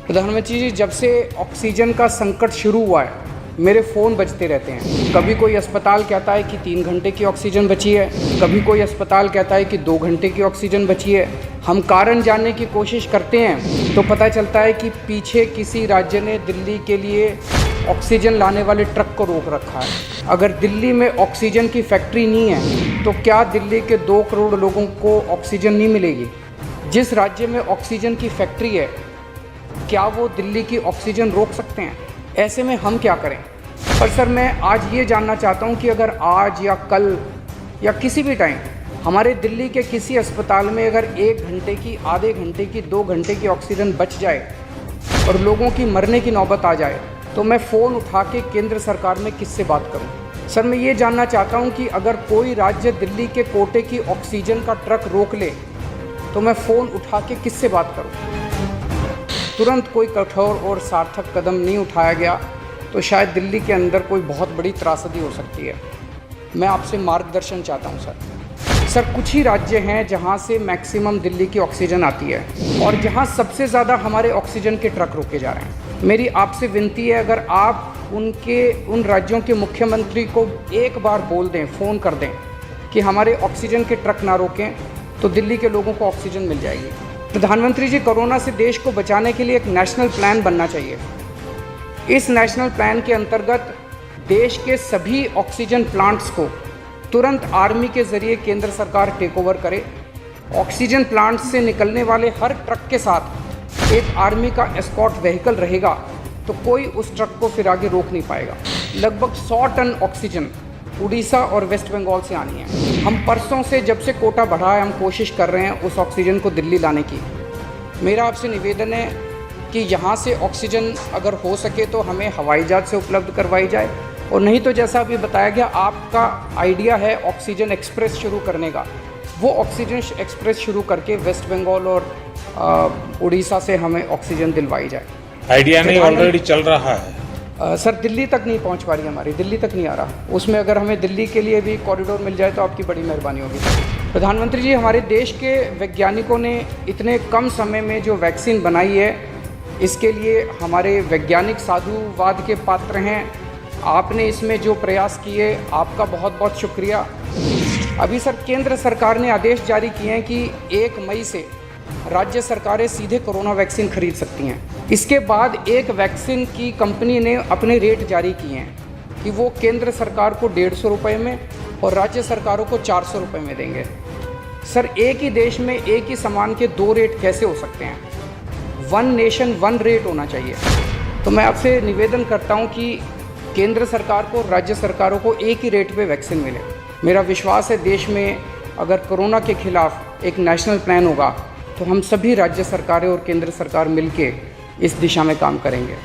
प्रधानमंत्री जी, जब से ऑक्सीजन का संकट शुरू हुआ है मेरे फ़ोन बजते रहते हैं। कभी कोई अस्पताल कहता है कि 3 घंटे की ऑक्सीजन बची है, कभी कोई अस्पताल कहता है कि 2 घंटे की ऑक्सीजन बची है। हम कारण जानने की कोशिश करते हैं तो पता चलता है कि पीछे किसी राज्य ने दिल्ली के लिए ऑक्सीजन लाने वाले ट्रक को रोक रखा है। अगर दिल्ली में ऑक्सीजन की फैक्ट्री नहीं है तो क्या दिल्ली के 2 करोड़ लोगों को ऑक्सीजन नहीं मिलेगी? जिस राज्य में ऑक्सीजन की फैक्ट्री है, क्या वो दिल्ली की ऑक्सीजन रोक सकते हैं? ऐसे में हम क्या करें? पर सर, मैं आज ये जानना चाहता हूँ कि अगर आज या कल या किसी भी टाइम हमारे दिल्ली के किसी अस्पताल में अगर 1 घंटे की, आधे घंटे की, 2 घंटे की ऑक्सीजन बच जाए और लोगों की मरने की नौबत आ जाए तो मैं फ़ोन उठा के केंद्र सरकार में किससे बात करूं? सर, मैं ये जानना चाहता हूं कि अगर कोई राज्य दिल्ली के कोटे की ऑक्सीजन का ट्रक रोक ले तो मैं फ़ोन उठा के किससे बात करूं? तुरंत कोई कठोर और सार्थक कदम नहीं उठाया गया तो शायद दिल्ली के अंदर कोई बहुत बड़ी त्रासदी हो सकती है। मैं आपसे मार्गदर्शन चाहता हूं सर। कुछ ही राज्य हैं जहां से मैक्सिमम दिल्ली की ऑक्सीजन आती है और जहां सबसे ज़्यादा हमारे ऑक्सीजन के ट्रक रोके जा रहे हैं। मेरी आपसे विनती है, अगर आप उन राज्यों के मुख्यमंत्री को एक बार बोल दें, फ़ोन कर दें कि हमारे ऑक्सीजन के ट्रक ना रोकें तो दिल्ली के लोगों को ऑक्सीजन मिल जाएगी। प्रधानमंत्री जी, कोरोना से देश को बचाने के लिए एक नेशनल प्लान बनना चाहिए। इस नेशनल प्लान के अंतर्गत देश के सभी ऑक्सीजन प्लांट्स को तुरंत आर्मी के ज़रिए केंद्र सरकार टेक ओवर करे। ऑक्सीजन प्लांट्स से निकलने वाले हर ट्रक के साथ एक आर्मी का एस्कॉर्ट व्हीकल रहेगा तो कोई उस ट्रक को फिर आगे रोक नहीं पाएगा। लगभग 100 टन ऑक्सीजन उड़ीसा और वेस्ट बंगाल से आनी है। हम परसों से, जब से कोटा बढ़ा है, हम कोशिश कर रहे हैं उस ऑक्सीजन को दिल्ली लाने की। मेरा आपसे निवेदन है कि यहाँ से ऑक्सीजन अगर हो सके तो हमें हवाई जहाज़ से उपलब्ध करवाई जाए, और नहीं तो जैसा अभी बताया गया, आपका आइडिया है ऑक्सीजन एक्सप्रेस शुरू करने का, वो ऑक्सीजन एक्सप्रेस शुरू करके वेस्ट बंगाल और उड़ीसा से हमें ऑक्सीजन दिलवाई जाए। आइडिया नहीं, ऑलरेडी चल रहा है सर। दिल्ली तक नहीं पहुंच पा रही, हमारी दिल्ली तक नहीं आ रहा। उसमें अगर हमें दिल्ली के लिए भी कॉरिडोर मिल जाए तो आपकी बड़ी मेहरबानी होगी। प्रधानमंत्री जी, हमारे देश के वैज्ञानिकों ने इतने कम समय में जो वैक्सीन बनाई है, इसके लिए हमारे वैज्ञानिक साधुवाद के पात्र हैं। आपने इसमें जो प्रयास किए, आपका बहुत बहुत शुक्रिया। अभी सर, केंद्र सरकार ने आदेश जारी किए हैं कि 1 मई से राज्य सरकारें सीधे कोरोना वैक्सीन खरीद सकती हैं। इसके बाद एक वैक्सीन की कंपनी ने अपने रेट जारी किए हैं कि वो केंद्र सरकार को 150 रुपये में और राज्य सरकारों को 400 रुपये में देंगे। सर, एक ही देश में एक ही सामान के 2 रेट कैसे हो सकते हैं? 1 नेशन 1 रेट होना चाहिए। तो मैं आपसे निवेदन करता हूं कि केंद्र सरकार को, राज्य सरकारों को एक ही रेट पे वैक्सीन मिले। मेरा विश्वास है देश में अगर कोरोना के खिलाफ एक नेशनल प्लान होगा तो हम सभी राज्य सरकारें और केंद्र सरकार मिलके इस दिशा में काम करेंगे।